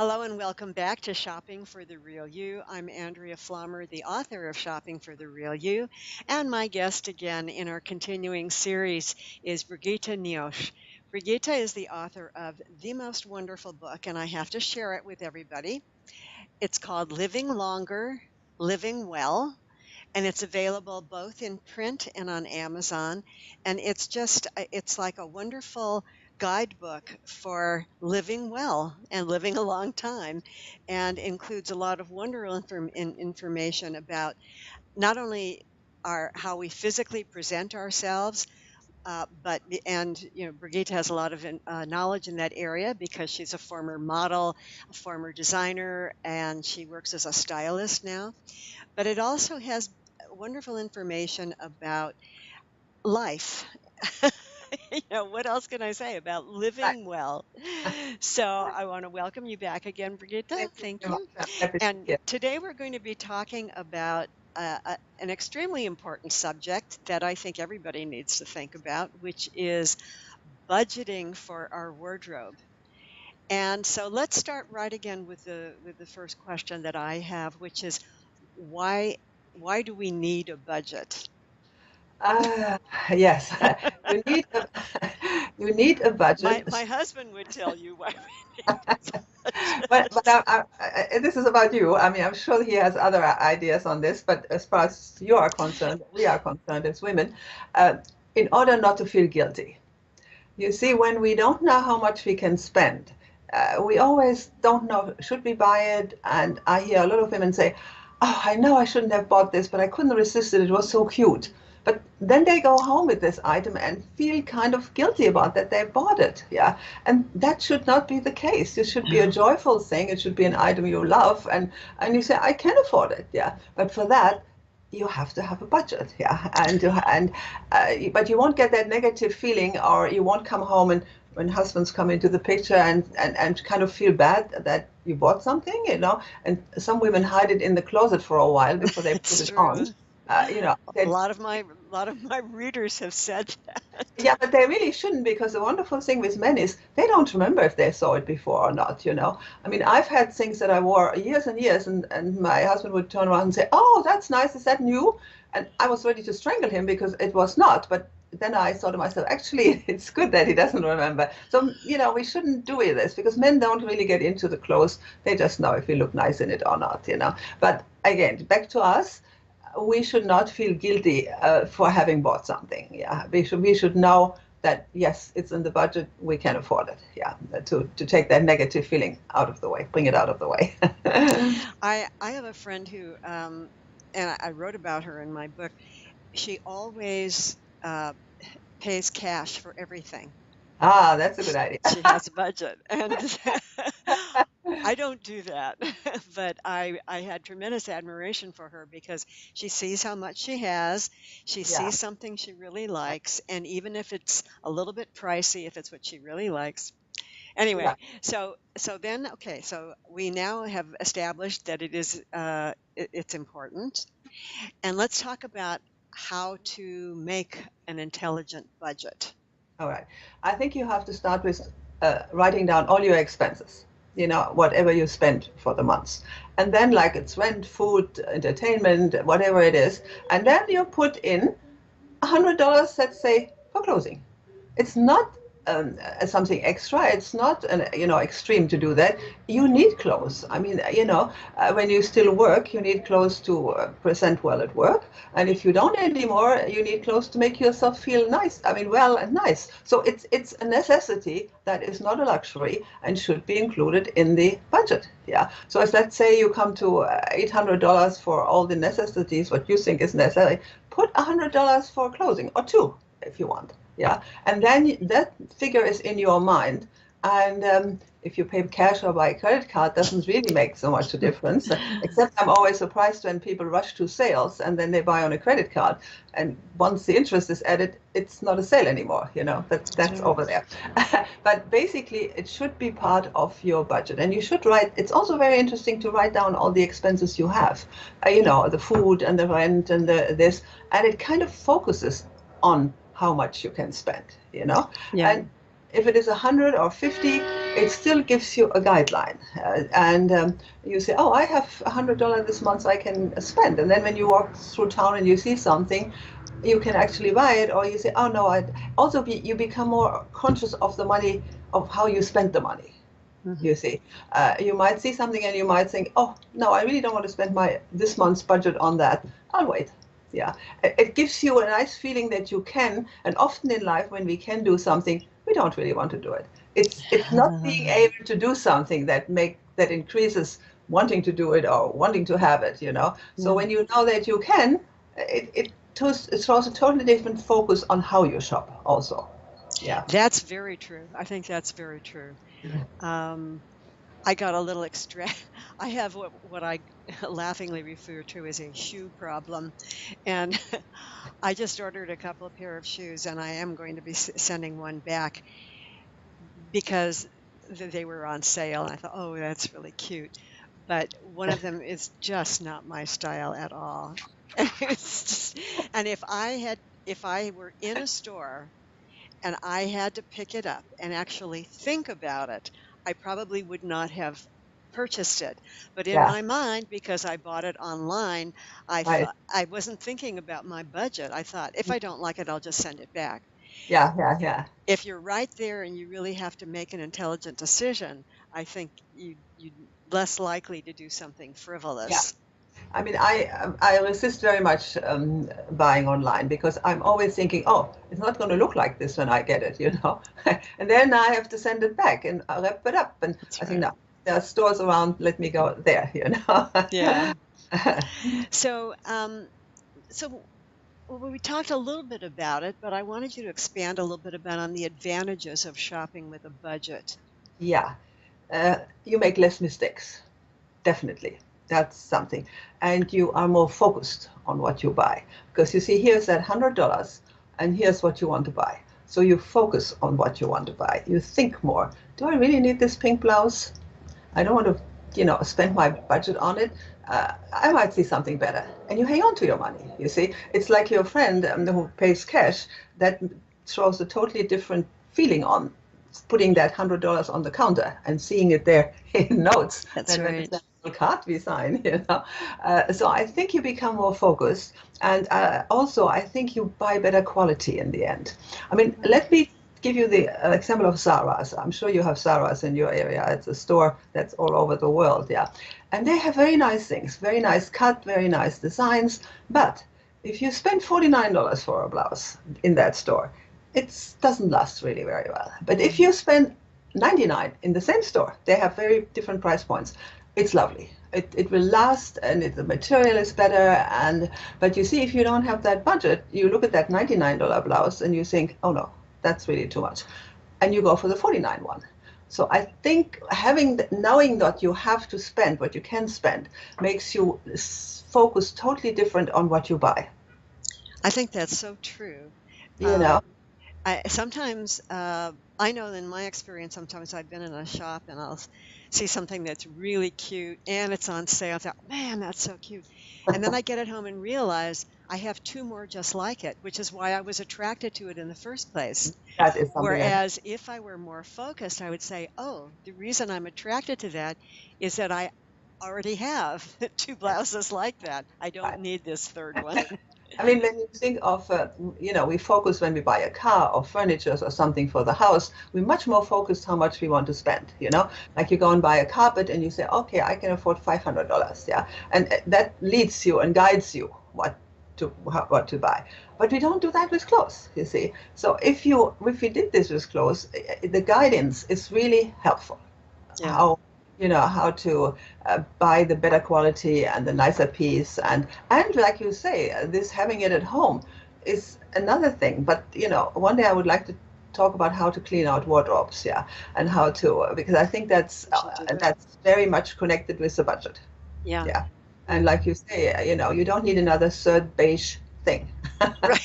Hello and welcome back to Shopping for the Real You. I'm Andrea Pflaumer, the author of Shopping for the Real You, and my guest again in our continuing series is Brigitte Nioche. Brigitte is the author of the most wonderful book, and I have to share it with everybody. It's called Living Longer, Living Well, and it's available both in print and on Amazon. And it's like a wonderful guidebook for living well and living a long time, and includes a lot of wonderful information about not only how we physically present ourselves, but and Brigitte has a lot of knowledge in that area because she's a former model, a former designer, and she works as a stylist now. But it also has wonderful information about life. What else can I say about Right. living well? So I want to welcome you back again, Brigitte. Thank you Thank very much. you. I'm happy to be And here. today we're going to be talking about an extremely important subject that I think everybody needs to think about, which is budgeting for our wardrobe. And so let's start right again with the first question that I have, which is why why do we need a budget? Ah, yes, you need a you need a My budget. my husband would tell you why we need a But budget. this is about you. I mean, I'm sure he has other ideas on this. But as far as you are concerned, we are concerned as women, uh, in order not to feel guilty. You see, when we don't know how much we can spend, we always don't know, should we buy it? And I hear a lot of women say, oh, I know I shouldn't have bought this, but I couldn't resist it. It was so cute. But then they go home with this item and feel kind of guilty about that they bought it. Yeah. And that should not be the case. It should be a No. joyful thing. It should be an item you love. And you say, I can afford it. Yeah. But for that, you have to have a budget, yeah, but you won't get that negative feeling, or you won't come home and when husbands come into the picture and kind of feel bad that you bought something, and some women hide it in the closet for a while before they put It's it on. true. A They lot of my readers have said that. Yeah, but they really shouldn't, because the wonderful thing with men is they don't remember if they saw it before or not. I mean, I've had things that I wore years and years, and my husband would turn around and say, oh, that's nice. Is that new? And I was ready to strangle him because it was not. But then I thought to myself, actually, it's good that he doesn't remember. So, we shouldn't do this because men don't really get into the clothes. They just know if we look nice in it or not. But again, back to us, we should not feel guilty for having bought something. Yeah, we should know that yes, it's in the budget. We can afford it. Yeah, to take that negative feeling out of the way, bring it out of the way. I have a friend who and I wrote about her in my book. She always pays cash for everything. Ah, that's a good idea. She has a budget, and I don't do that. But I had tremendous admiration for her because she sees how much she has, she Yeah, sees something she really likes, and even if it's a little bit pricey, if it's what she really likes. yeah. Anyway, so we now have established that it's important, and let's talk about how to make an intelligent budget. All right. I think you have to start with writing down all your expenses. Whatever you spend for the months, and then like it's rent, food, entertainment, whatever it is, and then you put in $100, let's say, for clothing. It's not something extra. It's not extreme to do that. You need clothes. I mean, when you still work, you need clothes to present well at work. And if you don't anymore, you need clothes to make yourself feel nice. I mean, well and nice. So it's a necessity that is not a luxury and should be included in the budget. Yeah. So as let's say you come to $800 for all the necessities, what you think is necessary, put $100 for clothing, or two if you want. Yeah, and then that figure is in your mind. And if you pay cash or by credit card, doesn't really make so much a difference. Except I'm always surprised when people rush to sales and then they buy on a credit card. And once the interest is added, it's not a sale anymore. That's True. over there. But basically, it should be part of your budget. And you should write, it's also very interesting to write down all the expenses you have, the food and the rent and this. And it kind of focuses on how much you can spend. Yeah. And if it is 100 or 50, it still gives you a guideline. And you say, oh, I have $100 this month I can spend. And then when you walk through town and you see something, you can actually buy it, or you say, oh no, you become more conscious of the money, of how you spend the money. Mhm. You see, you might see something and you might think, oh no, I really don't want to spend my this month's budget on that. I'll wait. Yeah, it gives you a nice feeling that you can. And often in life, when we can do something, we don't really want to do it. It's not being able to do something that increases wanting to do it or wanting to have it. So Yeah. when you know that you can, it throws a totally different focus on how you shop. Also, yeah. That's very true. I think that's very true. Um, I got a little extra. I have what I laughingly refer to as a shoe problem, and I just ordered a couple of pair of shoes, and I am going to be sending one back because they were on sale. And I thought, oh, that's really cute, but one of them is just not my style at all. And it's just, and if I were in a store and I had to pick it up and actually think about it, I probably would not have purchased it. But in Yeah, my mind, because I bought it online, I right. thought I wasn't thinking about my budget. I thought if I don't like it, I'll just send it back. Yeah, yeah, yeah. If you're right there and you really have to make an intelligent decision, I think you'd less likely to do something Yeah. frivolous. I mean, I resist very much buying online because I'm always thinking, oh, it's not going to look like this when I get it. And then I have to send it back and I wrap it up. And That's I think, right. no, there are stores around, let me go there. Yeah. So, so well, we talked a little bit about it, but I wanted you to expand a little bit about on the advantages of shopping with a budget. Yeah, you make less mistakes. Definitely. That's something. And you are more focused on what you buy. Because you see, here's that $100 and here's what you want to buy. So you focus on what you want to buy. You think more. Do I really need this pink blouse? I don't want to, spend my budget on it. I might see something better. And you hang on to your money, you see. It's like your friend who pays cash, that throws a totally different feeling on putting that $100 on the counter and seeing it there in notes That's than when it's right. that little card we sign. So I think you become more focused. And also, I think you buy better quality in the end. I mean, Right. let me give you the example of Zara's. I'm sure you have Zara's in your area. It's a store that's all over the world, yeah. And they have very nice things, very nice cut, very nice designs. But if you spend $49 for a blouse in that store, it doesn't last really very well. But if Mhm. you spend 99 in the same store, they have very different price points. It's lovely. It will last, and the material is better. But you see, if you don't have that budget, you look at that $99 blouse and you think, oh no, that's really too much, and you go for the 49 one. So I think knowing that you have to spend what you can spend makes you focus totally different on what you buy. I think that's so true. You Uh, know, I sometimes I know in my experience, sometimes I've been in a shop and see something that's really cute and it's on sale. I thought, man, that's so cute. And then I get it home and realize I have two more just like it, which is why I was attracted to it in the first place. that is something else. Whereas if I were more focused, I would say, oh, the reason I'm attracted to that is that I already have two blouses like that. I don't Right. need this third one. I mean, when you think of, we focus when we buy a car or furniture or something for the house, we're much more focused how much we want to spend. Like you go and buy a carpet and you say, okay, I can afford $500, yeah. And that leads you and guides you what to buy. But we don't do that with clothes, you see. So if we did this with clothes, the guidance is really helpful. Yeah. How to buy the better quality and the nicer piece, and like you say, this having it at home is another thing. But one day I would like to talk about how to clean out wardrobes, yeah, and how to, because I think We should do that. that's very much connected with the budget, Yeah. yeah. And like you say, you don't need another third beige thing. Right.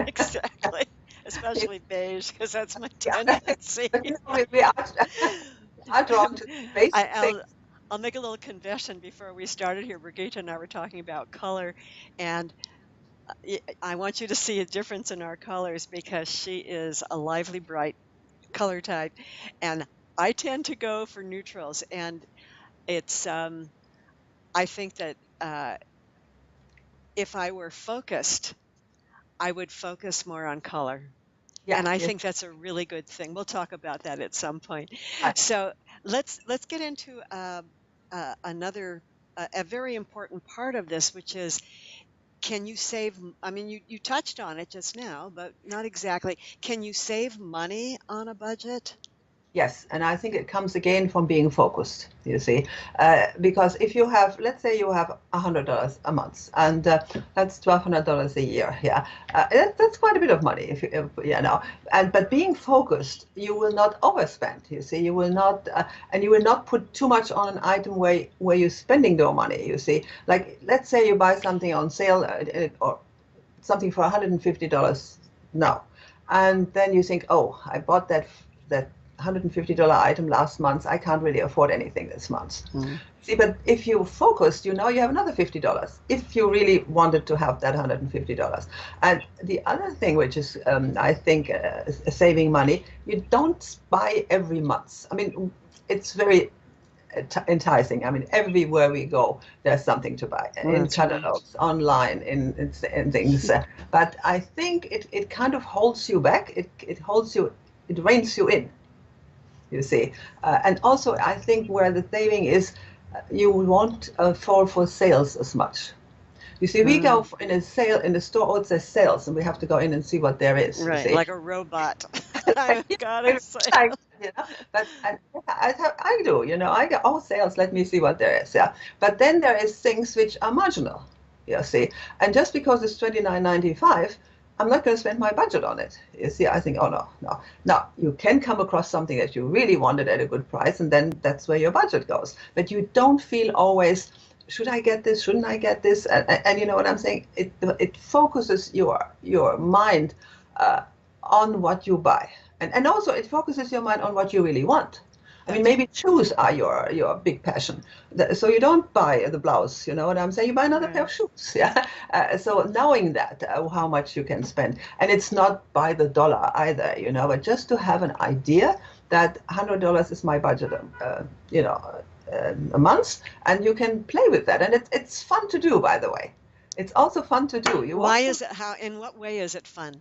Exactly. Especially beige, because that's my Yeah. tendency. But we are drawn to basic things. I'll make a little confession before we started here. Brigitte and I were talking about color, and I want you to see a difference in our colors because she is a lively, bright color type, and I tend to go for neutrals, and it's I think that if I were focused, I would focus more on color. Yeah, And I yes, think that's a really good thing. We'll talk about that at some point. right. So let's get into another a very important part of this, which is, can you save? I mean, you touched on it just now, but not exactly. Can you save money on a budget? Yes, and I think it comes again from being focused, you see. Because if you have, let's say you have $100 a month, and that's $1,200 a year, yeah. That's quite a bit of money, you know. But being focused, you will not overspend, you see. You will not, and you will not put too much on an item where you're spending your money, you see. Like, let's say you buy something on sale, or something for $150 now. And then you think, oh, I bought that $150 item last month. I can't really afford anything this month. Mm. See, but if you focused, you know, you have another $50 if you really wanted to have that $150. And the other thing, which is, I think, saving money, you don't buy every month. I mean, it's very enticing. I mean, everywhere we go, there's something to buy in That's right. catalogs, online, in things. But I think it kind of holds you back. It holds you, it reins you in, you see. And also, I think where the saving is, you won't fall for sales as much. You see, we go Mm. in a sale in the store, oh, it says sales, and we have to go in and see what there is, you Right, see. like a robot. I've got a Like, sale. you know, but I do, you know, I get all sales, let me see what there is, yeah. But then there is things which are marginal, you see. And just because it's 29.95, I'm not going to spend my budget on it. You see, I think, oh no, no. Now, you can come across something that you really wanted at a good price, and then that's where your budget goes. But you don't feel always, should I get this? Shouldn't I get this? And you know what I'm saying? It focuses your mind on what you buy. And also it focuses your mind on what you really want. I mean, That's maybe shoes are your big passion. So you don't buy the blouse, you know what I'm saying? You buy another pair right. of shoes, yeah? So knowing that, how much you can spend. And it's not by the dollar either, you know, but just to have an idea that $100 is my budget, you know, a month, and you can play with that. And it's fun to do, by the way. It's also fun to do. You Why walk through is it in what way is it fun?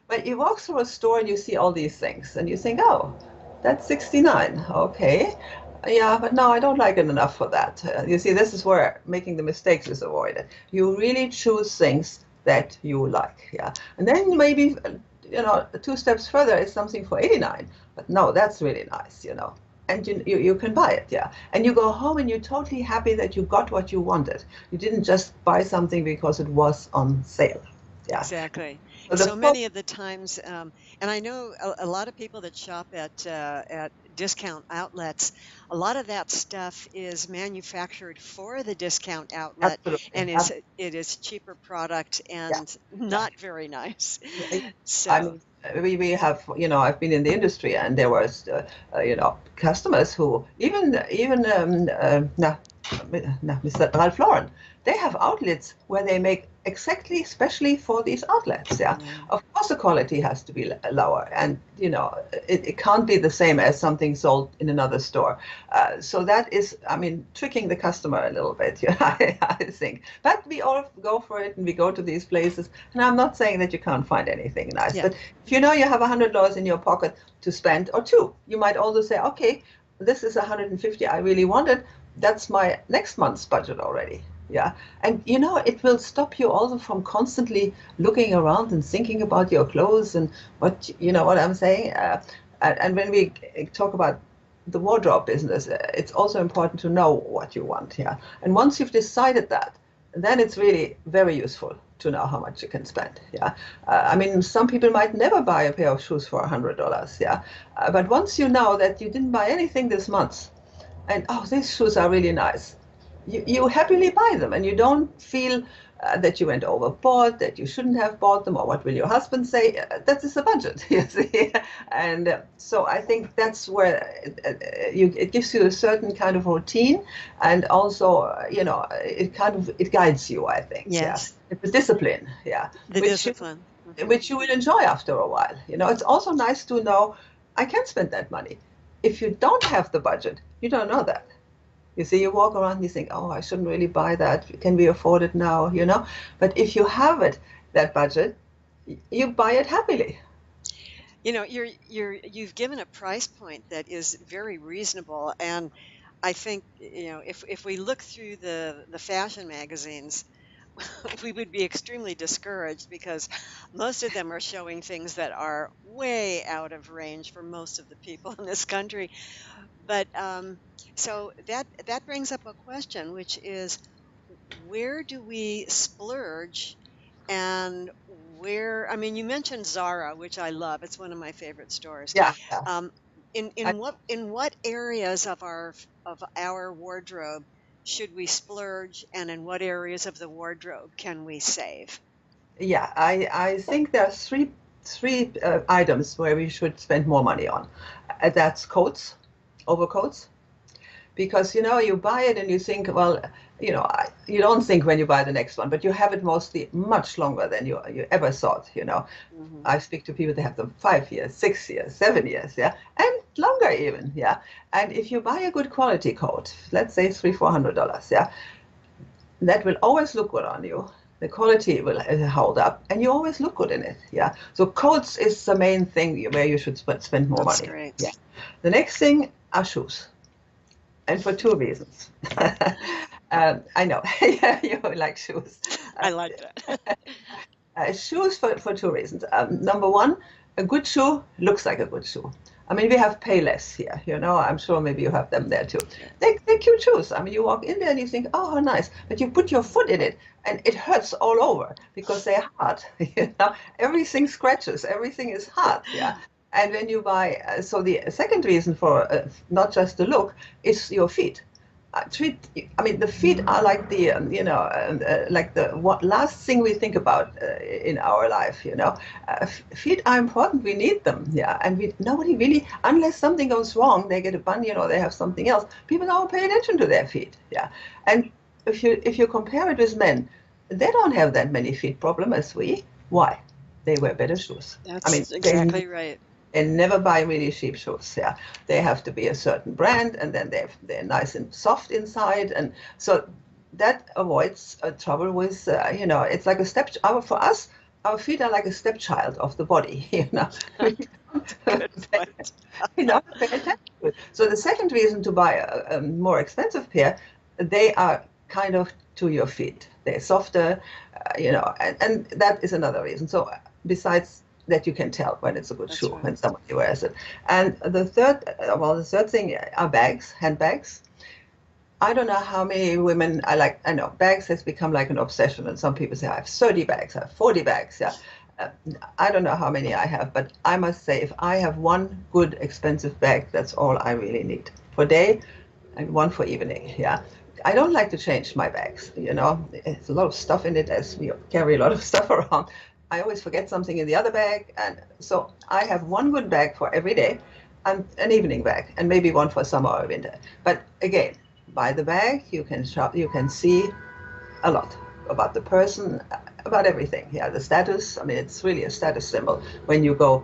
But you walk through a store and you see all these things and you think, oh, that's 69. Okay. Yeah, but no, I don't like it enough for that. You see, this is where making the mistakes is avoided. You really choose things that you like. Yeah. And then maybe, you know, two steps further is something for 89. But no, that's really nice, you know. And you can buy it, yeah. And you go home and you're totally happy that you got what you wanted. You didn't just buy something because it was on sale. Yeah. Exactly. So So the many of the times, and I know a lot of people that shop at discount outlets. A lot of that stuff is manufactured for the discount outlet, Absolutely. and is it is cheaper product Yeah. and Yeah. not very nice. I So mean, we have, you know, I've been in the industry and there was, you know, customers who even no, no, Mr. Ralph Lauren, they have outlets where they make exactly, especially for these outlets. Yeah, yeah, of course the quality has to be lower, and you know, it can't be the same as something sold in another store. So that is, I mean, tricking the customer a little bit. You know, I think. But we all go for it, and we go to these places. And I'm not saying that you can't find anything nice, yeah, but if you know you have $100 in your pocket to spend, or two, you might also say, okay, this is 150 I really wanted. That's my next month's budget already. Yeah. And you know, it will stop you also from constantly looking around and thinking about your clothes and what, you know what I'm saying? And when we talk about the wardrobe business, it's also important to know what you want. Yeah. And once you've decided that, then it's really very useful to know how much you can spend. Yeah. I mean, some people might never buy a pair of shoes for $100. Yeah. But once you know that you didn't buy anything this month, and oh, these shoes are really nice, you happily buy them and you don't feel that you went overboard, that you shouldn't have bought them, or what will your husband say? That is a budget, you see. And so I think that's where it gives you a certain kind of routine, and also, you know, it guides you, I think. Yeah, yes, it's a discipline. Yeah, the which discipline. Hmm. which you will enjoy after a while. You know, it's also nice to know I can spend that money. If you don't have the budget, you don't know that. You see, you walk around and you think, oh, I shouldn't really buy that. Can we afford it now? But if you have it, that budget, you buy it happily. You've given a price point that is very reasonable, and I think, if we look through the fashion magazines, we would be extremely discouraged because most of them are showing things that are way out of range for most of the people in this country. But so that brings up a question, which is, where do we splurge? And where, I mean, you mentioned Zara, which I love. It's one of my favorite stores. Yeah, yeah. Um, in I, in what areas of our wardrobe should we splurge, and in what areas of the wardrobe can we save? yeah, I think there are three items where we should spend more money on. That's coats, overcoats, because you buy it and you think, well, you don't think when you buy the next one, but you have it mostly much longer than you ever thought. Hmm. I speak to people that have them 5 years, 6 years, 7 years, yeah, and longer even, yeah. And if you buy a good quality coat, let's say $300-400, yeah, that will always look good on you. The quality will hold up, and you always look good in it. Yeah. So coats is the main thing where you should spend more That's money. Yeah. great. The next thing are shoes, and for two reasons. I know yeah, you like shoes. I like that. Shoes for two reasons. Number one, a good shoe looks like a good shoe. I mean, we have Payless here, I'm sure maybe you have them there too. Yeah, They're cute shoes. I mean, you walk in there and you think, oh, how nice. But you put your foot in it and it hurts all over because they're hard. Everything scratches, everything is hard. Yeah. And when you buy, so the second reason for not just the look is your feet. I mean, the feet are like like the what last thing we think about in our life. Feet are important. We need them. Yeah, and nobody really, unless something goes wrong, they get a bunion or they have something else. People don't pay attention to their feet. Yeah, and if you compare it with men, they don't have that many feet problem as we. Why? They wear better shoes. I mean, that's exactly right. and never buy really cheap shoes. Yeah, they have to be a certain brand, and then they're nice and soft inside, and so that avoids trouble with it's like a for us. Our feet are like a stepchild of the body. We Good don't point. pay attention to it. So the second reason to buy a more expensive pair, they are kind of to your feet. They're softer, and that is another reason. So besides that, you can tell when it's a good That's shoe right. when somebody wears it. And the third thing are bags, handbags. I don't know how many women I know bags has become like an obsession, and some people say I have 30 bags, I have 40 bags. Yeah, uh, I don't know how many I have, but I must say if I have one good expensive bag, that's all I really need for day, and one for evening. Yeah, I don't like to change my bags. It's a lot of stuff in it as we carry a lot of stuff around. I always forget something in the other bag, and so I have one good bag for every day, and an evening bag, and maybe one for summer or winter. But again, by the bag, you can shop, you can see a lot about the person, about everything. Yeah, the status. I mean, it's really a status symbol when you go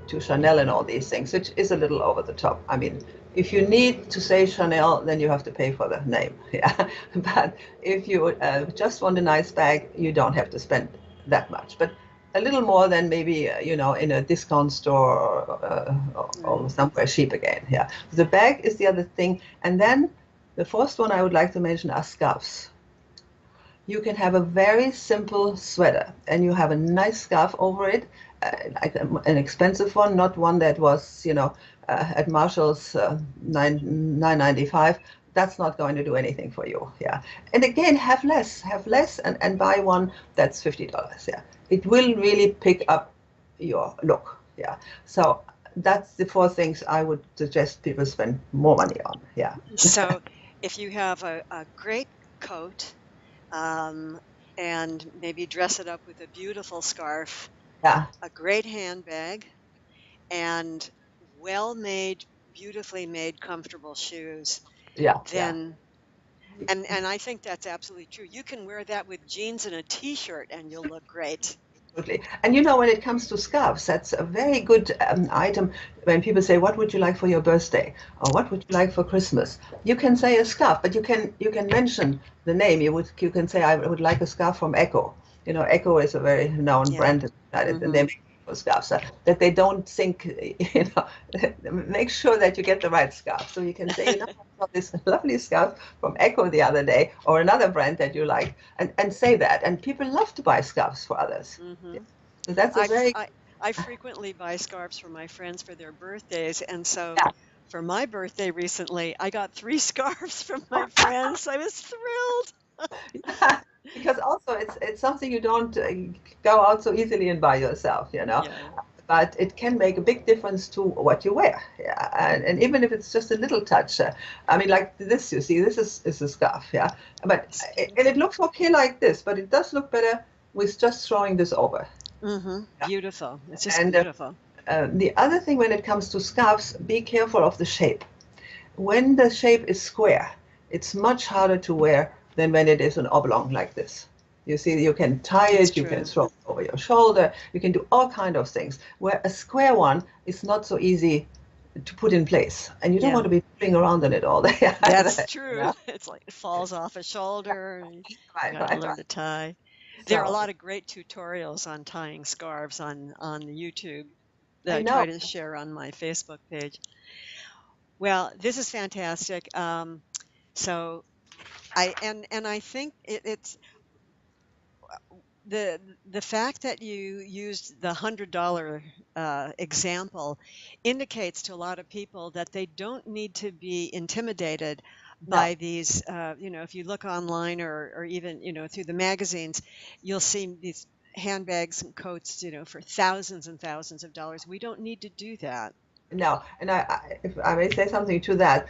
to Chanel and all these things, which is a little over the top. I mean, if you need to say Chanel, then you have to pay for the name. Yeah, but if you just want a nice bag, you don't have to spend that much. But a little more than maybe in a discount store or Right. somewhere cheap again. Yeah, the bag is the other thing, and then the first one I would like to mention are scarves. You can have a very simple sweater and you have a nice scarf over it, like an expensive one, not one that was, at Marshall's 9.95. That's not going to do anything for you. Yeah. And again, have less and buy one that's $50. Yeah. It will really pick up your look. Yeah. So that's the four things I would suggest people spend more money on. Yeah. So if you have a great coat, um, and maybe dress it up with a beautiful scarf, Yeah. a great handbag, and well-made, beautifully made, comfortable shoes, Yeah. Yeah. then and I think that's absolutely true. You can wear that with jeans and a t-shirt and you'll look great. Absolutely. And you know, when it comes to scarves, that's a very good item. When people say, "What would you like for your birthday?" or "What would you like for Christmas?" You can say a scarf, but you can mention the name. You can say, "I would like a scarf from Echo." You know, Echo is a very known Yeah. brand in the United, and they Mm-hmm. make scarves that they don't think. You know, make sure that you get the right scarf. So you can say, "I got this lovely scarf from Echo the other day," or another brand that you like, and say that. And people love to buy scarves for others. Mm-hmm. So that's a I, f- very I, I frequently buy scarves for my friends for their birthdays. And so yeah. for my birthday recently, I got three scarves from my friends. I was thrilled. Because also it's something you don't go out so easily and buy yourself, you know. Yeah, But it can make a big difference to what you wear, yeah. And even if it's just a little touch, I mean, like this, you see, this is a scarf, yeah. But it's and it beautiful. looks okay like this, but it does look better with just throwing this over. Mm-hmm. Yeah. Beautiful. It's just And beautiful. the other thing when it comes to scarves, be careful of the shape. When the shape is square, it's much harder to wear than when it is an oblong like this. You see, you can tie It's it, you can true. throw it over your shoulder, you can do all kind of things. Where a square one is not so easy to put in place, and you don't Yeah, want to be pulling around in it all day. that's You true. know? It's like it falls off a shoulder. And you Right, got to right, learn right. to tie. There are a So lot of great tutorials on tying scarves on the YouTube that I I try know. to share on my Facebook page. Well, this is fantastic. So and I think it's the the fact that you used the $100 example indicates to a lot of people that they don't need to be intimidated No, by these. If you look online or even through the magazines, you'll see these handbags and coats for thousands and thousands of dollars. We don't need to do that. no. And if I may say something to that,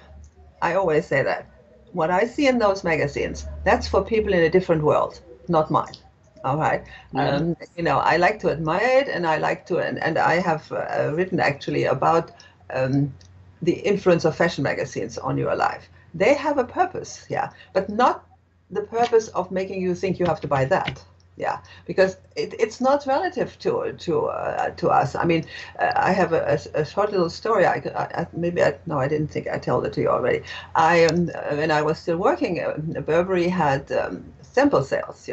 I always say that what I see in those magazines, that's for people in a different world, not mine. All right. Yeah. I like to admire it, and I like to, and I have written actually about um, the influence of fashion magazines on your life. They have a purpose, yeah, but not the purpose of making you think you have to buy that. Yeah, because it's not relative to us. I mean, I have a short little story. No, I didn't think I told it to you already. When I was still working, Burberry had sample sales,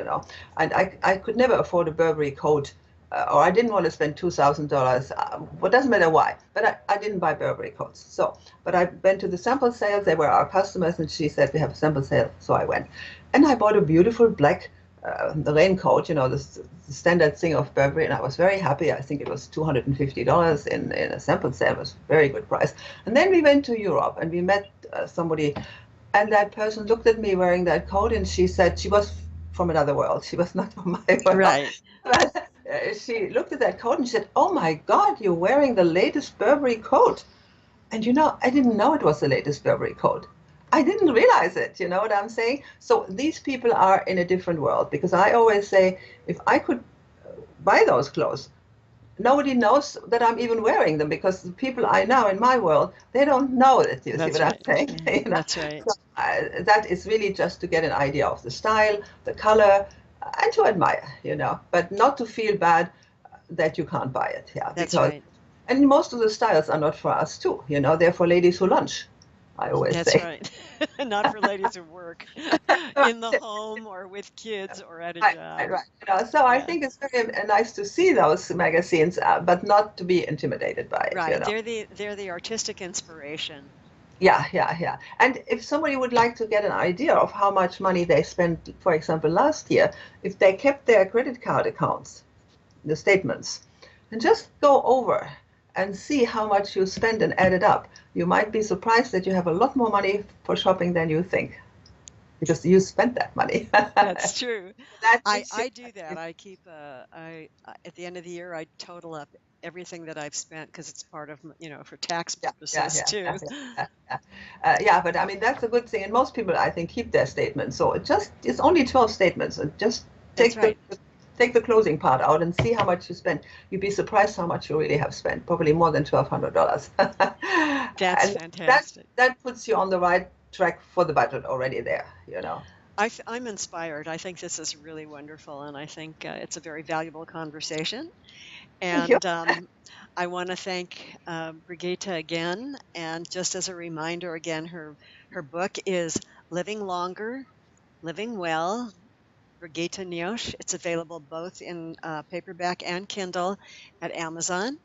and I could never afford a Burberry coat, or I didn't want to spend $2,000. What doesn't matter why, but I didn't buy Burberry coats. So, but I went to the sample sales. They were our customers, and she said we have a sample sale. So I went, and I bought a beautiful black the raincoat, the standard thing of Burberry, and I was very happy. I think it was $250 in a sample sale. It was a very good price. And then we went to Europe, and we met somebody, and that person looked at me wearing that coat, and she said she was from another world. She was not from my world. Right. But she looked at that coat and she said, "Oh my God, you're wearing the latest Burberry coat." And I didn't know it was the latest Burberry coat. I didn't realize it. You know what I'm saying? So these people are in a different world, because I always say, if I could buy those clothes, nobody knows that I'm even wearing them, because the people I know in my world, they don't know it. You see That's what I'm right. saying? Yeah, that's right. So that is really just to get an idea of the style, the color, and to admire. But not to feel bad that you can't buy it. Yeah, That's because right. and most of the styles are not for us too. They're for ladies who lunch. I always That's say. right. Not for ladies who work in the home or with kids or at a Right, right, job. right. So I Yeah. think it's very nice to see those magazines, but not to be intimidated by it. Right. They're the artistic inspiration. Yeah, yeah, yeah. And if somebody would like to get an idea of how much money they spent, for example, last year, if they kept their credit card accounts, the statements, and just go over and see how much you spend and add it up, you might be surprised that you have a lot more money for shopping than you think, because you spent that money. That's true. That I gives you, I do that. I keep at the end of the year I total up everything that I've spent because it's part of for tax yeah, yeah, purposes yeah, yeah, too. yeah, yeah. Yeah, but I mean, that's a good thing. And most people, I think, keep their statements. So it's only 12 statements. And just That's take the right. take the closing part out and see how much you spent. You'd be surprised how much you really have spent. Probably more than $1,200. That's And that fantastic. that puts you on the right track for the budget already there. I'm inspired. I think this is really wonderful, and I think it's a very valuable conversation. Thank you. And I want to thank Brigitte again. And just as a reminder, again, her book is Living Longer, Living Well, Brigitte Nioche. It's available both in paperback and Kindle at Amazon.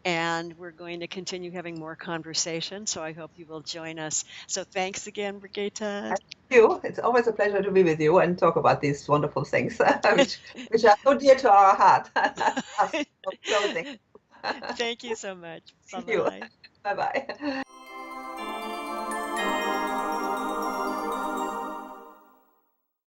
And we're going to continue having more conversation. So I hope you will join us. So thanks again, Brigitte. Thank you. It's always a pleasure to be with you and talk about these wonderful things, which are so dear to our heart. Us, clothing. Thank you so much. Bye Thank you. bye. Bye bye.